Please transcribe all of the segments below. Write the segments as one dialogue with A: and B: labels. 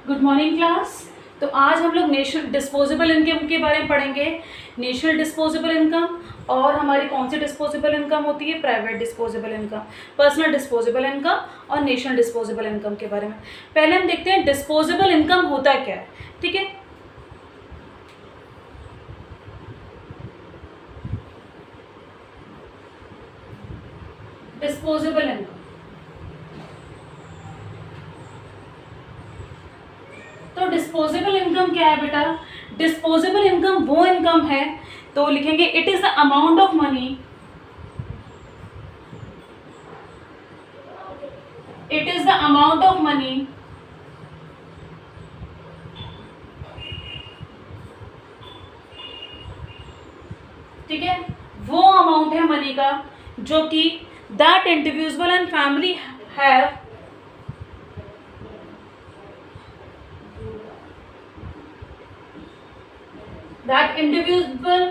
A: Good morning class. तो आज हम लोग नेशनल डिस्पोजेबल इनकम के बारे में पढ़ेंगे। नेशनल डिस्पोजेबल इनकम और हमारी कौन सी डिस्पोजेबल इनकम होती है, private disposable income, personal disposable income और नेशनल डिस्पोजेबल इनकम के बारे में। पहले हम देखते हैं डिस्पोजेबल इनकम होता क्या है। ठीक है, डिस्पोजेबल इनकम तो डिस्पोजेबल इनकम क्या है बेटा? डिस्पोजेबल इनकम वो इनकम है, तो लिखेंगे it is the amount of money, it is the amount of money ठीक है, वो अमाउंट है मनी का जो कि that individual and family have that individual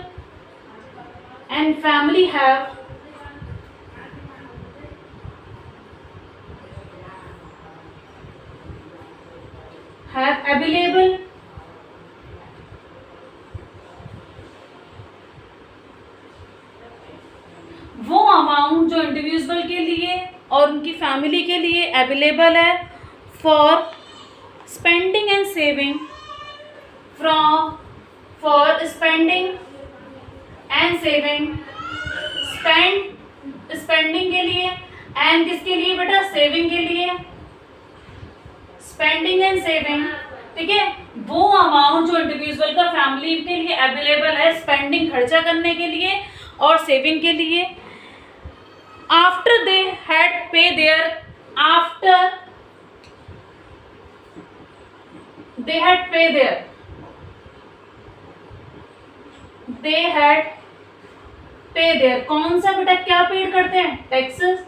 A: and family have available वो अमाउंट जो इंडिविजुअल के लिए और उनकी फैमिली के लिए अवेलेबल है for spending and saving, for spending and saving, spending के लिए एंड किसके लिए बेटा? सेविंग के लिए, स्पेंडिंग एंड सेविंग। ठीक है, वो अमाउंट जो इंडिविजुअल का फैमिली के लिए अवेलेबल है स्पेंडिंग खर्चा करने के लिए और सेविंग के लिए, after they had pay their, after they had pay their, they had pay their, कौन सा बेटा क्या पेड करते हैं? Taxes.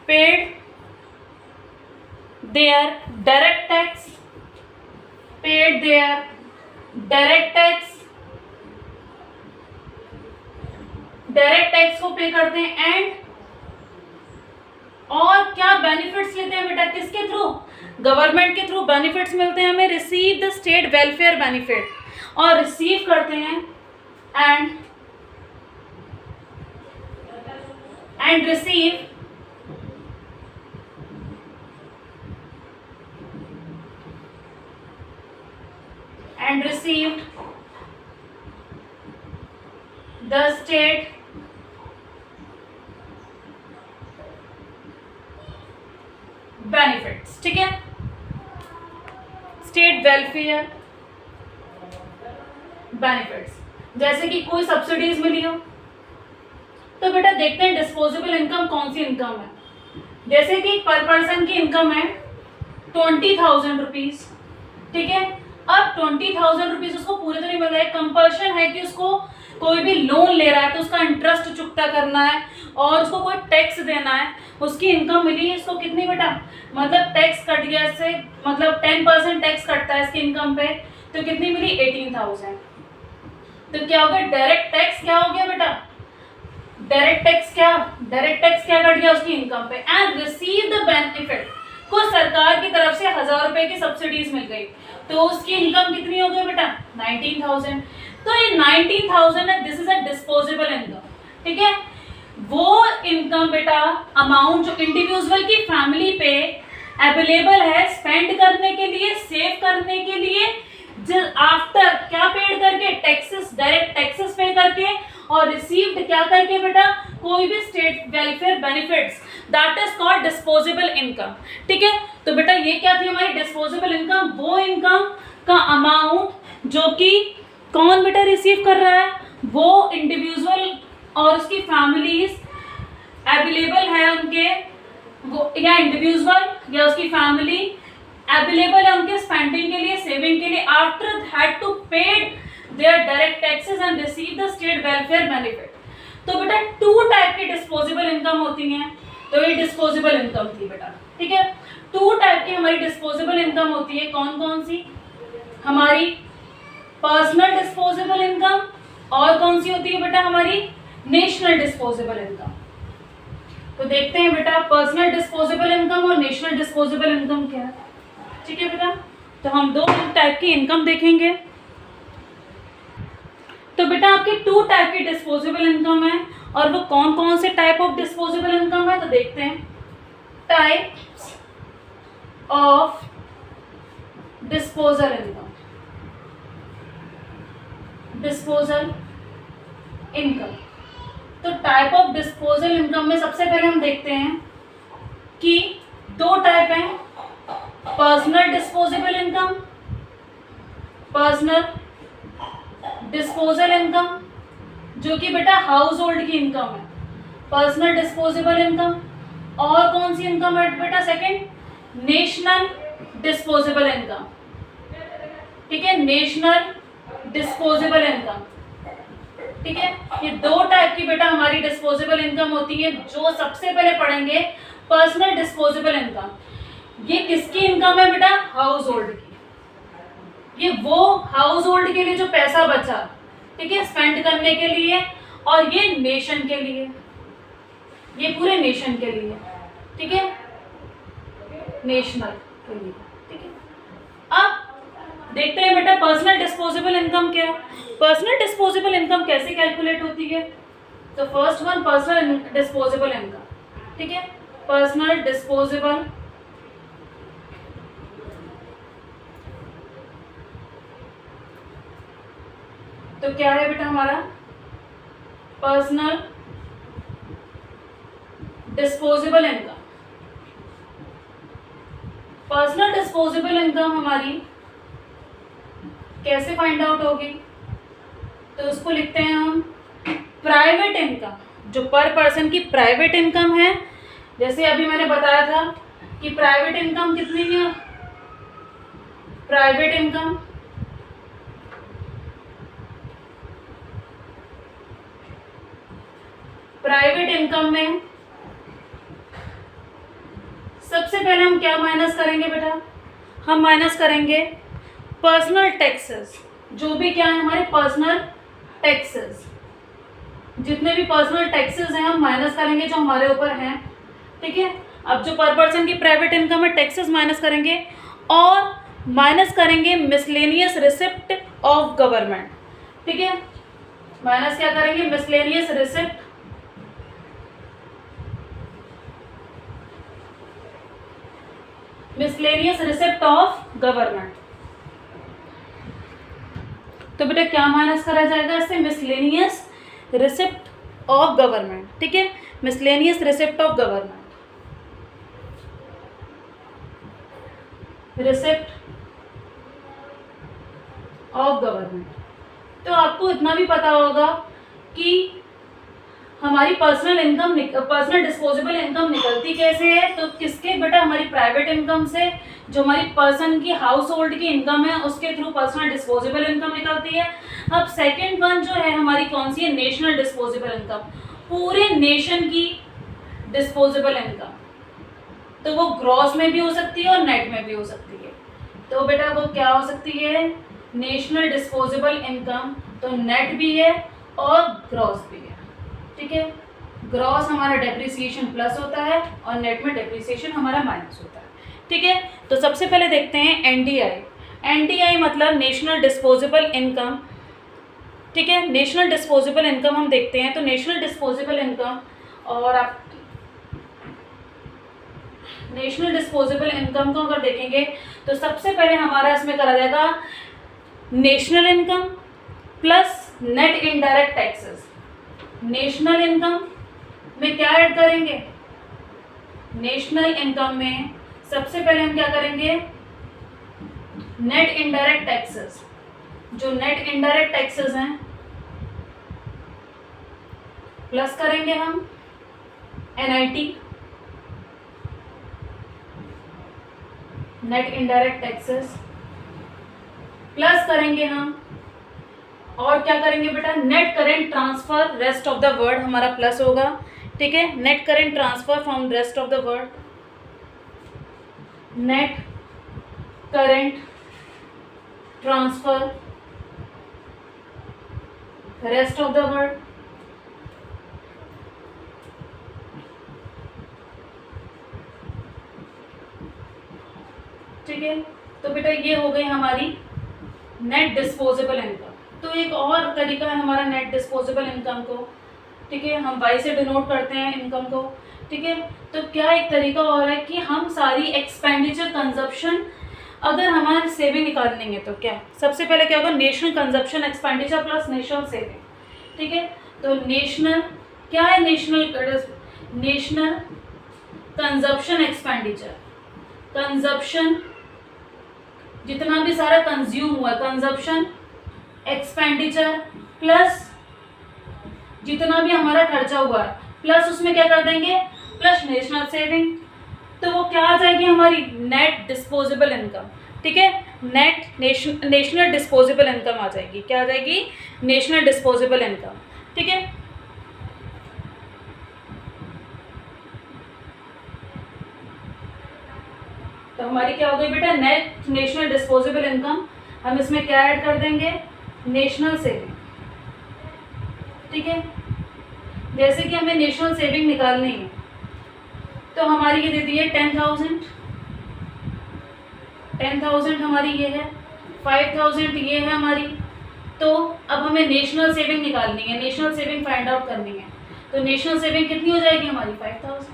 A: Paid their direct tax, paid their direct tax, direct tax को पे करते हैं एंड और क्या बेनिफिट्स लेते हैं बेटा? किसके थ्रू? गवर्नमेंट के थ्रू बेनिफिट्स मिलते हैं हमें। Receive the state welfare benefit, और रिसीव करते हैं and receive and received the state benefits। ठीक है, स्टेट वेलफेयर बेनिफिट्स, जैसे कि कोई सब्सिडीज मिली हो। तो बेटा देखते हैं डिस्पोजेबल इनकम कौन सी इनकम है। जैसे कि पर पर्सन की इनकम है 20,000 रुपीज। ठीक है, अब 20,000 रुपीज उसको पूरे तो नहीं मिल रहा है, कंपल्शन है कि उसको कोई भी लोन ले रहा है तो उसका इंटरेस्ट चुकता करना है और उसको कोई टैक्स देना है। उसकी इनकम मिली है इसको कितनी बेटा? मतलब टैक्स कट गया इससे, मतलब 10% टैक्स कटता है इसकी इनकम पे, तो कितनी मिली? 18,000। तो क्या हो गया? डायरेक्ट टैक्स क्या हो गया बेटा? डायरेक्ट टैक्स क्या कट गया उसकी इनकम पे। एंड रिसीव द बेनिफिट, को सरकार की तरफ से 1,000 रुपए की सब्सिडीज मिल गई, तो उसकी इनकम कितनी हो गई बेटा? 19,000। तो ये 19,000 है, this is a disposable income. ठीक है, वो इनकम बेटा अमाउंट जो इंडिविजुअल की फैमिली पे अवेलेबल है स्पेंड करने के लिए, सेव करने के लिए, आफ्टर क्या पेड करके? टैक्सेस, डायरेक्ट टैक्सेस पे करके, और रिसीव्ड क्या करके बेटा? कोई भी state welfare benefits, that is called disposable income. ठीक है, तो बेटा ये क्या थी हमारी डिस्पोजेबल इनकम? वो इनकम का अमाउंट जो कि कौन बेटा रिसीव कर रहा है? वो इंडिविजुअल और उसकी फैमिलीज अवेलेबल है उनके, वो या इंडिविजुअल या उसकी फैमिली अवेलेबल है उनके स्पेंडिंग के लिए, सेविंग के लिए, after had to paid their direct taxes and receive the state welfare benefit. तो बेटा 2 टाइप की डिस्पोजेबल इनकम होती हैं, तो ये डिस्पोजेबल इनकम थी बेटा। ठीक है, 2 टाइप की हमारी डिस्पोजेबल इनकम होती है। कौन कौन सी? हमारी पर्सनल डिस्पोजेबल इनकम, और कौन सी होती है बेटा? हमारी नेशनल डिस्पोजेबल इनकम। तो देखते हैं बेटा पर्सनल डिस्पोजेबल इनकम और नेशनल डिस्पोजेबल इनकम क्या है। ठीक है बेटा, तो हम दो टाइप की इनकम देखेंगे। तो बेटा आपकी टू टाइप की डिस्पोजेबल इनकम है, और वो कौन कौन से टाइप ऑफ डिस्पोजेबल इनकम है तो देखते हैं। Types of disposal income, disposal income. तो टाइप ऑफ डिस्पोजल इनकम में सबसे पहले हम देखते हैं कि दो टाइप हैं, personal disposable income, personal disposal income, जो कि बेटा हाउस होल्ड की इनकम है, पर्सनल डिस्पोजेबल इनकम। और कौन सी इनकम है बेटा सेकंड, नेशनल डिस्पोजेबल इनकम। ठीक है, नेशनल डिस्पोजेबल इनकम। ठीक है, ये दो टाइप की बेटा हमारी डिस्पोजेबल इनकम होती है। जो सबसे पहले पढ़ेंगे पर्सनल डिस्पोजेबल इनकम, ये किसकी इनकम है बेटा, हाउस होल्ड की। ये वो हाउस होल्ड के लिए जो पैसा बचा, ठीक है, स्पेंड करने के लिए, और ये नेशन के लिए, ये पूरे नेशन के लिए। ठीक है, नेशनल के लिए। ठीक है, अब देखते हैं बेटा पर्सनल डिस्पोजेबल इनकम क्या है। पर्सनल डिस्पोजेबल इनकम कैसे कैलकुलेट होती है। तो first one personal disposable income. ठीक है, पर्सनल डिस्पोजेबल तो क्या है बेटा हमारा, personal disposable income. Personal disposable income हमारी कैसे फाइंड आउट होगी, तो उसको लिखते हैं हम प्राइवेट इनकम, जो पर पर्सन की प्राइवेट इनकम है। जैसे अभी मैंने बताया था कि प्राइवेट इनकम कितनी है, प्राइवेट इनकम प्राइवेट इनकम में सबसे पहले हम क्या माइनस करेंगे बेटा, हम माइनस करेंगे पर्सनल टैक्सेस। जो भी क्या है हमारे पर्सनल टैक्सेस, जितने भी पर्सनल टैक्सेस हैं हम माइनस करेंगे जो हमारे ऊपर हैं। ठीक है, अब जो पर पर्सन की प्राइवेट इनकम है टैक्सेस माइनस करेंगे, और माइनस करेंगे मिसलेनियस रिसिप्ट ऑफ गवर्नमेंट। ठीक है, माइनस क्या करेंगे, मिसलेनियस रिसिप्ट ऑफ गवर्नमेंट। तो बेटा क्या माइनस करा जाएगा इससे, मिसलेनियस रिसिप्ट ऑफ गवर्नमेंट। ठीक है, miscellaneous receipt of government, receipt of government. तो आपको इतना भी पता होगा कि हमारी personal income, personal disposable income निकलती कैसे है। तो किसके बेटा, हमारी प्राइवेट इनकम से, जो हमारी पर्सन की हाउस होल्ड की इनकम है उसके थ्रू पर्सनल डिस्पोजेबल इनकम निकलती है। अब सेकंड वन जो है हमारी कौन सी है, नेशनल डिस्पोजेबल इनकम, पूरे नेशन की डिस्पोजेबल इनकम। तो वो ग्रॉस में भी हो सकती है और नेट में भी हो सकती है। तो बेटा वो क्या हो सकती है, नेशनल डिस्पोजेबल इनकम तो नेट भी है और ग्रॉस भी है। ठीक है, ग्रॉस हमारा डेप्रिसिएशन प्लस होता है और नेट में डेप्रिसिएशन हमारा माइनस होता है। ठीक है, तो सबसे पहले देखते हैं एनडीआई। एनडीआई मतलब नेशनल डिस्पोजेबल इनकम। ठीक है, नेशनल डिस्पोजेबल इनकम हम देखते हैं। तो नेशनल डिस्पोजेबल इनकम, और आप नेशनल डिस्पोजेबल इनकम को अगर देखेंगे तो सबसे पहले हमारा इसमें करा जाएगा national income plus net indirect taxes. National income में क्या ऐड करेंगे, नेशनल इनकम में सबसे पहले हम क्या करेंगे, नेट इनडायरेक्ट टैक्सेस। जो नेट इनडायरेक्ट टैक्सेस हैं प्लस करेंगे हम NIT, net indirect taxes plus करेंगे हम, और क्या करेंगे बेटा, net current transfer rest of the word हमारा प्लस होगा। ठीक है, net current transfer from rest of the word, net current transfer rest of the word. है। तो बेटा ये हो गई हमारी नेट डिस्पोजेबल इनकम। तो एक और तरीका है हमारा नेट डिस्पोजेबल इनकम को, ठीक है, हम वाई से डिनोट करते हैं इनकम को, ठीक है। तो क्या एक तरीका और है कि हम सारी एक्सपेंडिचर कंजप्शन अगर हमारे सेविंग निकालनी है तो क्या सबसे पहले क्या होगा, national consumption expenditure plus national saving, ठीक है। तो नेशनल क्या है, नेशनल कंजप्शन एक्सपेंडिचर, कंजप्शन जितना भी सारा कंज्यूम हुआ कंजप्शन एक्सपेंडिचर प्लस जितना भी हमारा खर्चा हुआ है प्लस उसमें क्या कर देंगे प्लस नेशनल सेविंग। तो वो क्या आ जाएगी हमारी नेट डिस्पोजेबल इनकम, ठीक है। नेट नेशनल डिस्पोजेबल इनकम आ जाएगी, क्या आ जाएगी, नेशनल डिस्पोजेबल इनकम, ठीक है। तो हमारी क्या हो गई बेटा नेट नेशनल डिस्पोजेबल इनकम। हम इसमें क्या ऐड कर देंगे, नेशनल सेविंग, ठीक है। जैसे कि हमें नेशनल सेविंग निकालनी है तो हमारी ये दे दी है 10,000 हमारी ये है, 5,000 ये है हमारी। तो अब हमें नेशनल सेविंग निकालनी है, नेशनल सेविंग फाइंड आउट करनी है। तो नेशनल सेविंग कितनी हो जाएगी हमारी 5,000,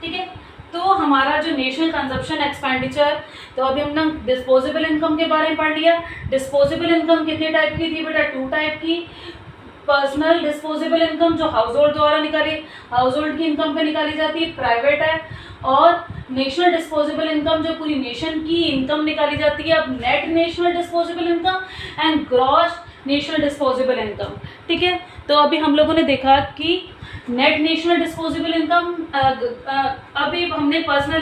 A: ठीक है। तो हमारा जो नेशनल कंजप्शन एक्सपेंडिचर, तो अभी हमने डिस्पोजेबल इनकम के बारे में पढ़ लिया। डिस्पोजेबल इनकम कितने टाइप की थी बेटा, 2 टाइप की। पर्सनल डिस्पोजेबल इनकम जो हाउस होल्ड द्वारा हाउस होल्ड की इनकम पे निकाली जाती है, प्राइवेट है। और नेशनल डिस्पोजेबल इनकम जो पूरी नेशन की इनकम निकाली जाती है। अब net national disposable income and gross national disposable income, ठीक है। तो अभी हम लोगों ने देखा कि नेट नेशनल डिस्पोजेबल इनकम, अभी हमने पर्सनल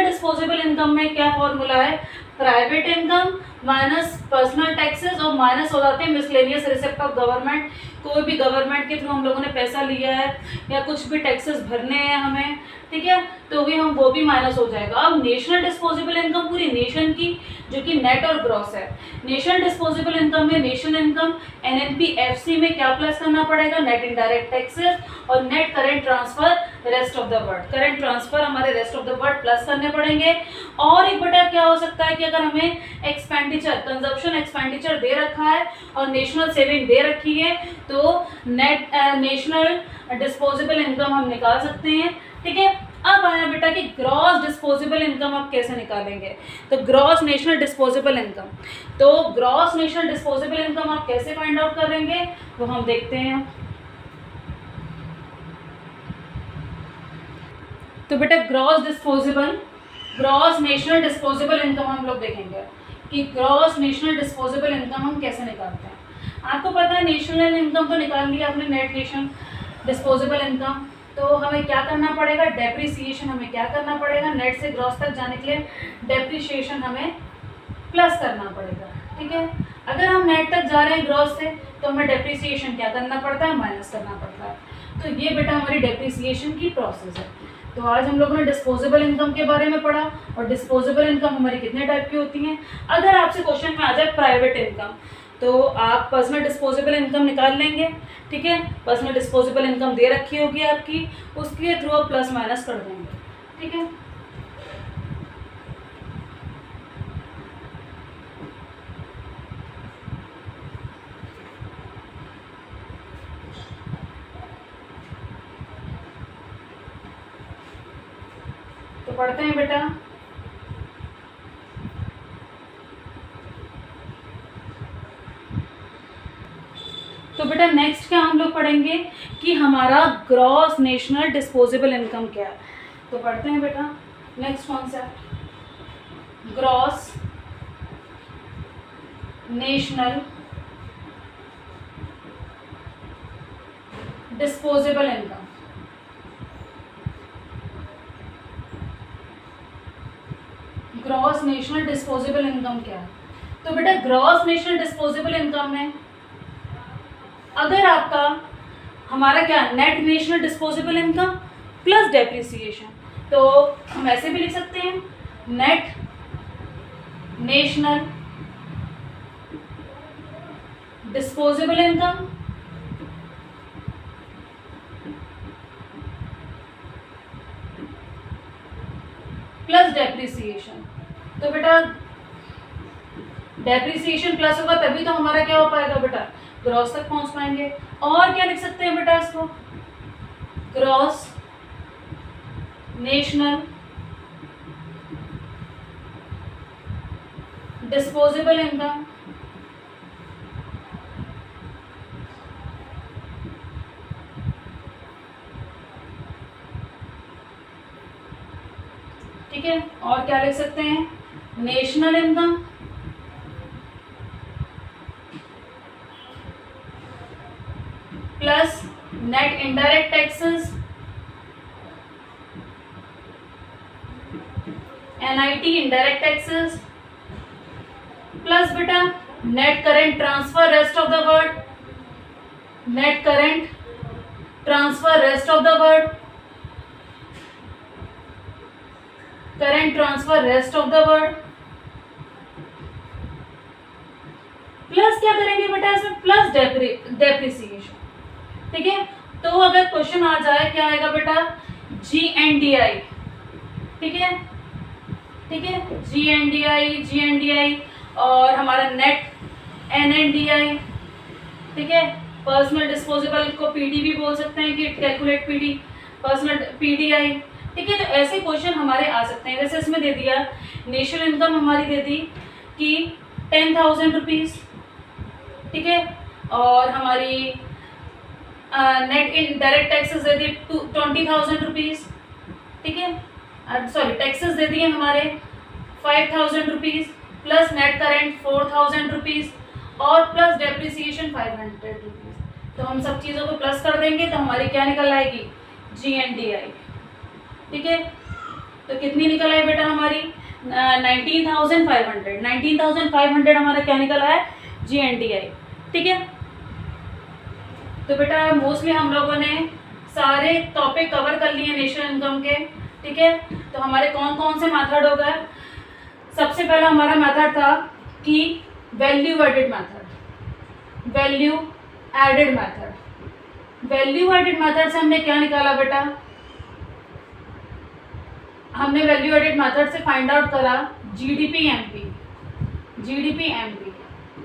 A: डिस्पोजेबल इनकम में क्या फॉर्मूला है, private income minus personal taxes और माइनस हो जाते हैं मिसलेनियस रिसिप्ट ऑफ गवर्नमेंट। कोई भी गवर्नमेंट के थ्रू हम लोगों ने पैसा लिया है या कुछ भी टैक्सेस भरने हैं हमें, ठीक है, तो वो भी माइनस हो जाएगा। अब नेशनल डिस्पोजेबल इनकम पूरी नेशन की जो कि नेट और ग्रॉस है। नेशनल डिस्पोजेबल इनकम में नेशनल इनकम NNPFC में क्या प्लस करना पड़ेगा, नेट इनडायरेक्ट टैक्सेस और net current transfer rest of the world, current transfer हमारे rest of the world plus करने पड़ेंगे। और एक बटा क्या हो सकता है कि अगर हमें एक्सपेंडिचर कंजप्शन एक्सपेंडिचर दे रखा है और नेशनल सेविंग दे रखी है तो नेट नेशनल डिस्पोजेबल इनकम हम निकाल सकते हैं, ठीक है। अब आया बेटा कि ग्रॉस डिस्पोजेबल इनकम आप कैसे निकालेंगे, तो ग्रॉस नेशनल डिस्पोजेबल इनकम। तो ग्रॉस नेशनल डिस्पोजेबल इनकम आप कैसे फाइंड आउट करेंगे वो हम देखते हैं। तो बेटा ग्रॉस नेशनल डिस्पोजेबल इनकम हम लोग देखेंगे कि ग्रॉस नेशनल डिस्पोजेबल इनकम हम कैसे निकालते हैं। आपको पता है नेशनल इनकम तो निकाल लिया आपने, नेट नेशनल डिस्पोजेबल इनकम। तो हमें क्या करना पड़ेगा, डेप्रिसिएशन हमें क्या करना पड़ेगा, नेट से ग्रॉस तक जाने के लिए डेप्रिसिएशन हमें प्लस करना पड़ेगा, ठीक है। अगर हम नेट तक जा रहे हैं ग्रॉस से तो हमें डेप्रिसिएशन क्या करना पड़ता है, माइनस करना पड़ता है। तो ये बेटा हमारी डेप्रिसिएशन की प्रोसेस है। तो आज हम लोगों ने डिस्पोजेबल इनकम के बारे में पढ़ा और डिस्पोजेबल इनकम हमारी कितने टाइप की होती हैं। अगर आपसे क्वेश्चन में आ जाए प्राइवेट इनकम तो आप पर्सनल डिस्पोजेबल इनकम निकाल लेंगे, ठीक है। पर्सनल डिस्पोजेबल इनकम दे रखी होगी आपकी, उसके थ्रू आप प्लस माइनस कर देंगे, ठीक है। तो पढ़ते हैं बेटा। तो बेटा नेक्स्ट क्या हम लोग पढ़ेंगे कि हमारा ग्रॉस नेशनल डिस्पोजेबल इनकम क्या है। तो पढ़ते हैं बेटा next concept, gross national disposable income. Gross national disposable income क्या है। तो बेटा ग्रॉस नेशनल डिस्पोजेबल इनकम में अगर आपका हमारा क्या net national disposable income plus depreciation, तो हम ऐसे भी लिख सकते हैं net national disposable income plus depreciation. Depreciation. तो बेटा डेप्रिसिएशन प्लस होगा तभी तो हमारा क्या हो पाएगा बेटा, ग्रॉस तक पहुंच पाएंगे। और क्या लिख सकते हैं बेटा इसको, ग्रॉस नेशनल डिस्पोजेबल इनकम। ठीक है, और क्या लिख सकते हैं, national income plus net indirect taxes, NIT indirect taxes, plus बेटा net current transfer rest of the world, net current transfer rest of the world, current transfer rest of the world, plus क्या करेंगे बेटा इसमें, plus depreciation. ठीक है, तो अगर question आ जाए क्या आएगा बेटा, GNDI। ठीक है, ठीक है, GNDI और हमारा नेट NNDI। ठीक है, पर्सनल डिस्पोजेबल को PD भी बोल सकते हैं कि कैलकुलेट PD, पर्सनल PDI। ठीक है, तो ऐसे क्वेश्चन हमारे आ सकते हैं। जैसे इसमें दे दिया नेशनल इनकम हमारी दे दी कि 10,000 रुपीज़। ठीक है, और हमारी नेट इनडायरेक्ट टैक्सेस दे दी 20,000 रुपीज़। ठीक है, सॉरी टैक्सेस दे दिए हमारे 5,000 rupees, plus net current 4,000 rupees और प्लस डेप्रिसिएशन 500 रुपीज़। तो हम सब चीज़ों को प्लस कर देंगे तो हमारी क्या निकल आएगी, GNDI। ठीक है, तो कितनी निकल आई बेटा हमारी 19,500 हमारा क्या निकला है, GNDI। ठीक है, तो बेटा मोस्टली हम लोगों ने सारे टॉपिक कवर कर लिए नेशनल इनकम के। ठीक है, तो हमारे कौन कौन से मेथड हो गए, सबसे पहला हमारा मेथड था कि value added method, value added method. Value added method से हमने क्या निकाला बेटा, हमने वैल्यू एडेड मेथड से फाइंड आउट करा GDP MP।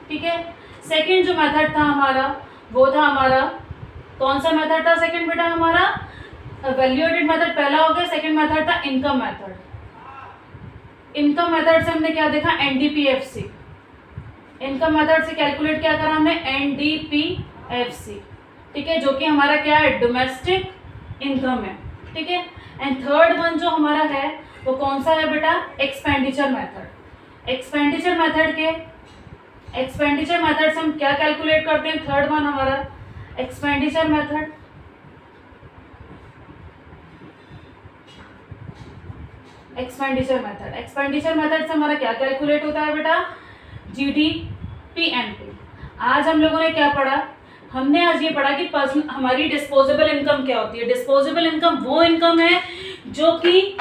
A: ठीक है, सेकंड जो मेथड था हमारा वो था हमारा, कौन सा मेथड था सेकंड बेटा हमारा, वैल्यू एडेड मेथड पहला हो गया, सेकंड मेथड था इनकम मेथड। इनकम मेथड से हमने क्या देखा, NDPFC। इनकम मेथड से कैलकुलेट क्या करा हमने, NDPFC। ठीक है, जो कि हमारा क्या है, डोमेस्टिक इनकम है। ठीक है, एंड थर्ड वन जो हमारा है वो कौन सा है बेटा, एक्सपेंडिचर मेथड। एक्सपेंडिचर मेथड से हम क्या कैलकुलेट करते हैं, थर्ड वन हमारा एक्सपेंडिचर मेथड। एक्सपेंडिचर मेथड से हमारा क्या कैलकुलेट होता है बेटा, GDP MP। आज हम लोगों ने क्या पढ़ा, हमने आज ये पढ़ा कि हमारी डिस्पोजेबल इनकम क्या होती है। डिस्पोजेबल इनकम वो इनकम है जो कि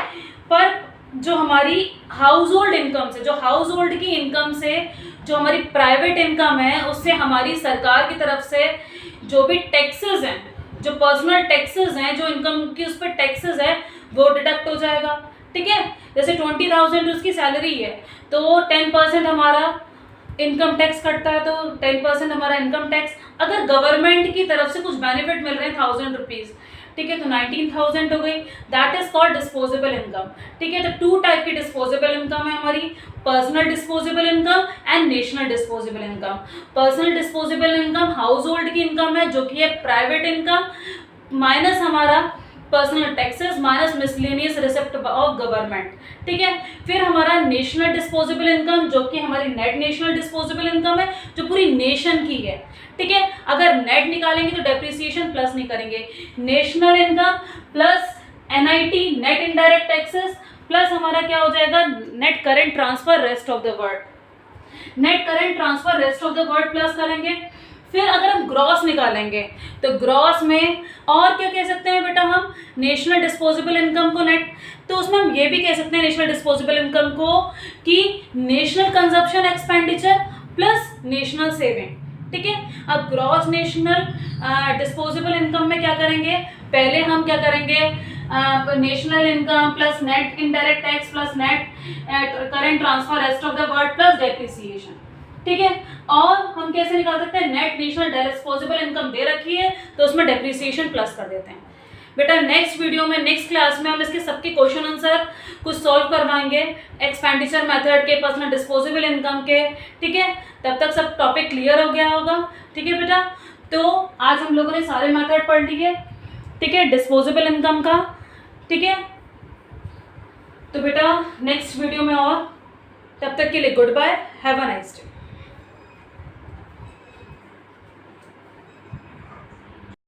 A: पर जो हमारी हाउस होल्ड इनकम से, जो हाउस होल्ड की इनकम से, जो हमारी प्राइवेट इनकम है उससे हमारी सरकार की तरफ से जो भी टैक्सेस हैं, जो पर्सनल टैक्सेस हैं, जो इनकम की उस पर टैक्सेस है वो डिडक्ट हो जाएगा। ठीक है, जैसे 20,000 उसकी सैलरी है तो 10% हमारा इनकम टैक्स कटता है, तो 10% हमारा इनकम टैक्स। अगर गवर्नमेंट की तरफ से कुछ बेनिफिट मिल रहे हैं 1,000 रुपीज़, ठीक है, तो 19,000 हो गई, that is called disposable income. ठीक है, तो टू टाइप की डिस्पोजेबल इनकम है हमारी, personal disposable income and national disposable income. Personal disposable income house hold की इनकम है जो कि है प्राइवेट इनकम, माइनस हमारा personal taxes minus miscellaneous receipt of government. ठीक है, फिर हमारा नेशनल डिस्पोजेबल इनकम जो कि हमारी नेट नेशनल डिस्पोजेबल इनकम है जो पूरी नेशन की है। ठीक है, अगर नेट निकालेंगे तो डेप्रिसिएशन प्लस नहीं करेंगे, national income plus NIT net indirect taxes plus हमारा क्या हो जाएगा, net current transfer rest of the world. Net current transfer rest of the world plus करेंगे। फिर अगर हम ग्रॉस निकालेंगे तो ग्रॉस में और क्या कह सकते हैं बेटा, हम नेशनल डिस्पोजेबल इनकम को नेट, तो उसमें हम ये भी कह सकते हैं नेशनल डिस्पोजेबल इनकम को कि national consumption expenditure plus national saving. ठीक है, अब ग्रॉस नेशनल डिस्पोजेबल इनकम में क्या करेंगे, पहले हम क्या करेंगे, national income plus net indirect tax plus net current transfer rest of the word plus depreciation, ठीक है। और हम कैसे निकाल सकते हैं, नेट नेशनल डिस्पोजेबल इनकम दे रखी है तो उसमें डेप्रिसिएशन प्लस कर देते हैं। बेटा नेक्स्ट वीडियो में, नेक्स्ट क्लास में हम इसके सबके क्वेश्चन आंसर कुछ सॉल्व करवाएंगे, एक्सपेंडिचर मेथड के, पर्सनल डिस्पोजेबल इनकम के, ठीक है। तब तक सब टॉपिक क्लियर हो गया होगा, ठीक है बेटा। तो आज हम लोगों ने सारे मेथड पढ़ लिए, ठीक है, डिस्पोजेबल इनकम का, ठीक है। तो बेटा नेक्स्ट वीडियो में और, तब तक के लिए goodbye, have a nice day.